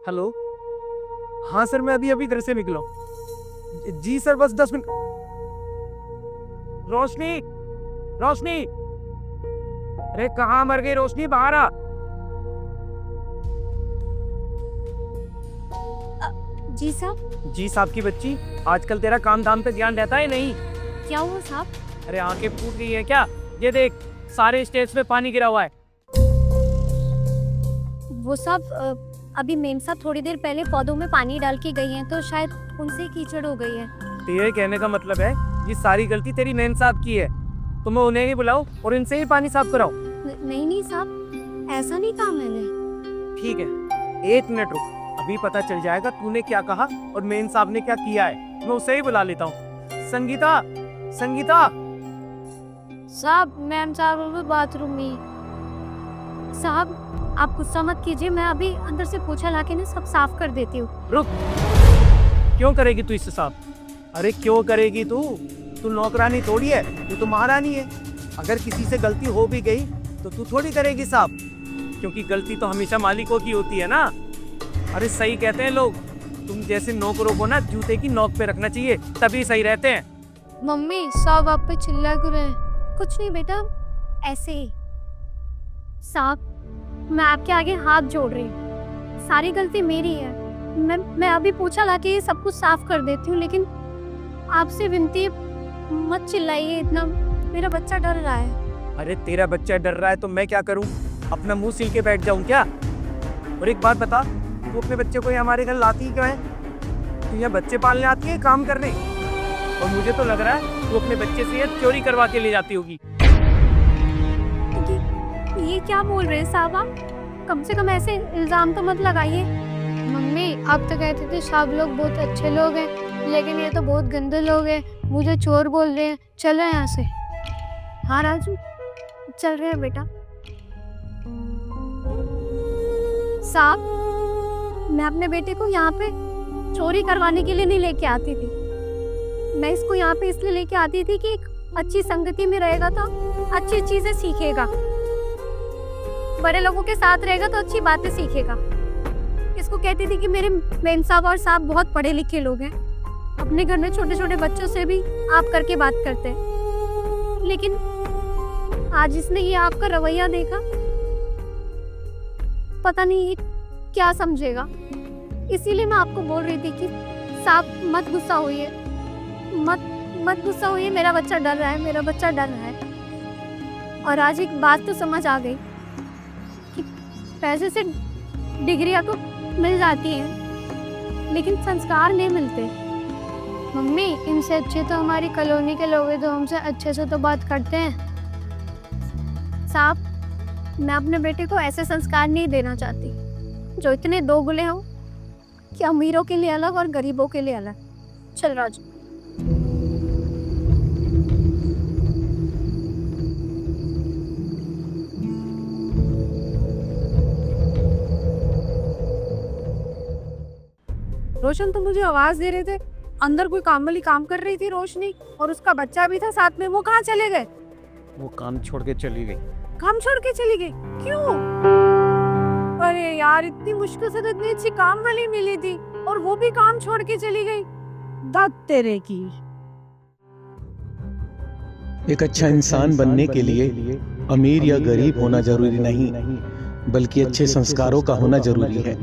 Hello. हाँ sir, मैं अभी अभी घर से निकला हूँ। जी सर, बस 10 मिनट। रोशनी, रोशनी, अरे कहाँ मर गई रोशनी, बाहर आ। जी साहब। जी साहब की बच्ची, आजकल तेरा काम धाम पे ध्यान रहता है नहीं? क्या हुआ साहब? अरे आंखें फूट गई है क्या? ये देख, सारे स्टेज पे पानी गिरा हुआ है। वो साहब अभी मेम साहब थोड़ी देर पहले पौधों में पानी डाल के गई हैं, तो शायद उनसे कीचड़ हो गई है। तेरे कहने का मतलब है ये सारी गलती तेरी मेम साहब की है, तो मैं उन्हें ही बुलाऊं और इनसे ही पानी साफ कराऊं? नहीं साहब, ऐसा नहीं कहा मैंने। ठीक है, 1 मिनट रुक, अभी पता चल जाएगा तूने क्या कहा और मेम साहब ने क्या किया है। मैं उसे ही बुला लेता हूँ। संगीता, संगीता। साहब मैम साहब बाथरूम में। साहब आप गुस्सा मत कीजिए, मैं अभी अंदर से पोछा लाके ना सब साफ कर देती हूँ। रुक, क्यों करेगी तू इससे साफ? अरे क्यों करेगी तू? तू नौकरानी थोड़ी है, तू तो महारानी है। अगर किसी से गलती हो भी गई तो तू थोड़ी करेगी साफ, क्योंकि गलती तो हमेशा मालिकों की होती है ना। अरे सही कहते हैं लोग, तुम जैसे नौकरों को ना जूते की नोक पे रखना चाहिए, तभी सही रहते हैं। मम्मी साहब आप पे चिल्ला क्यों रहे हैं? कुछ नहीं बेटा, ऐसे ही। साहब मैं आपके आगे हाथ जोड़ रही हूँ, सारी गलती मेरी है। मैं अभी पोछा लाके ये सब कुछ साफ कर देती हूँ, लेकिन आपसे विनती है मत चिल्लाइए इतना, मेरा बच्चा डर रहा है। अरे तेरा बच्चा डर रहा है तो मैं क्या करूं? अपना मुंह सील के बैठ जाऊं क्या? और एक बात बता, तू अपने बच्चे को हमारे घर लाती ही क्यों है? तू यहाँ बच्चे पालने आती है, काम करने? और मुझे तो लग रहा है तू अपने बच्चे से ये चोरी करवा के ले जाती होगी। ये क्या बोल रहे हैं साहब आप? कम से कम ऐसे इल्जाम तो मत लगाइए। मम्मी आप तो कहते थे सब लोग बहुत अच्छे लोग हैं, लेकिन ये तो बहुत गंदे लोग हैं, मुझे चोर बोल रहे हैं। चलो यहाँ से। हाँ राजू चल रहे हैं बेटा। साहब मैं अपने बेटे को यहाँ पे चोरी करवाने के लिए नहीं लेके आती थी, मैं इसको यहाँ पे इसलिए लेके आती थी कि एक अच्छी संगति में रहेगा तो अच्छी चीजें सीखेगा, बड़े लोगों के साथ रहेगा तो अच्छी बातें सीखेगा। इसको कहती थी कि मेरे मेम साहब और साहब बहुत पढ़े लिखे लोग हैं, अपने घर में छोटे छोटे बच्चों से भी आप करके बात करते हैं, लेकिन आज इसने ये आपका रवैया देखा, पता नहीं ये क्या समझेगा। इसीलिए मैं आपको बोल रही थी कि साहब मत गुस्सा होइए, मत गुस्सा होइए, मेरा बच्चा डर रहा है, मेरा बच्चा डर रहा है। और आज एक बात तो समझ आ गई कि पैसे से डिग्रियां तो मिल जाती हैं, लेकिन संस्कार नहीं मिलते। मम्मी इनसे अच्छे तो हमारी कॉलोनी के लोग हैं, तो हमसे अच्छे से तो बात करते हैं। साहब मैं अपने बेटे को ऐसे संस्कार नहीं देना चाहती जो इतने दोगले हो कि अमीरों के लिए अलग और गरीबों के लिए अलग। चल राजू। रोशन तो मुझे आवाज दे रहे थे, अंदर कोई काम वाली काम कर रही थी रोशनी, और उसका बच्चा भी था साथ में। वो कहाँ चले गए? वो काम छोड़ के चली गई। काम छोड़ के चली गई? क्यों? अरे यार इतनी मुश्किल से तो इतनी अच्छी काम वाली मिली थी और वो भी काम छोड़ के चली गई। दत्त तेरे की। एक अच्छा इंसान बनने के लिए अमीर या गरीब होना जरूरी नहीं, बल्कि अच्छे संस्कारों का होना जरूरी है।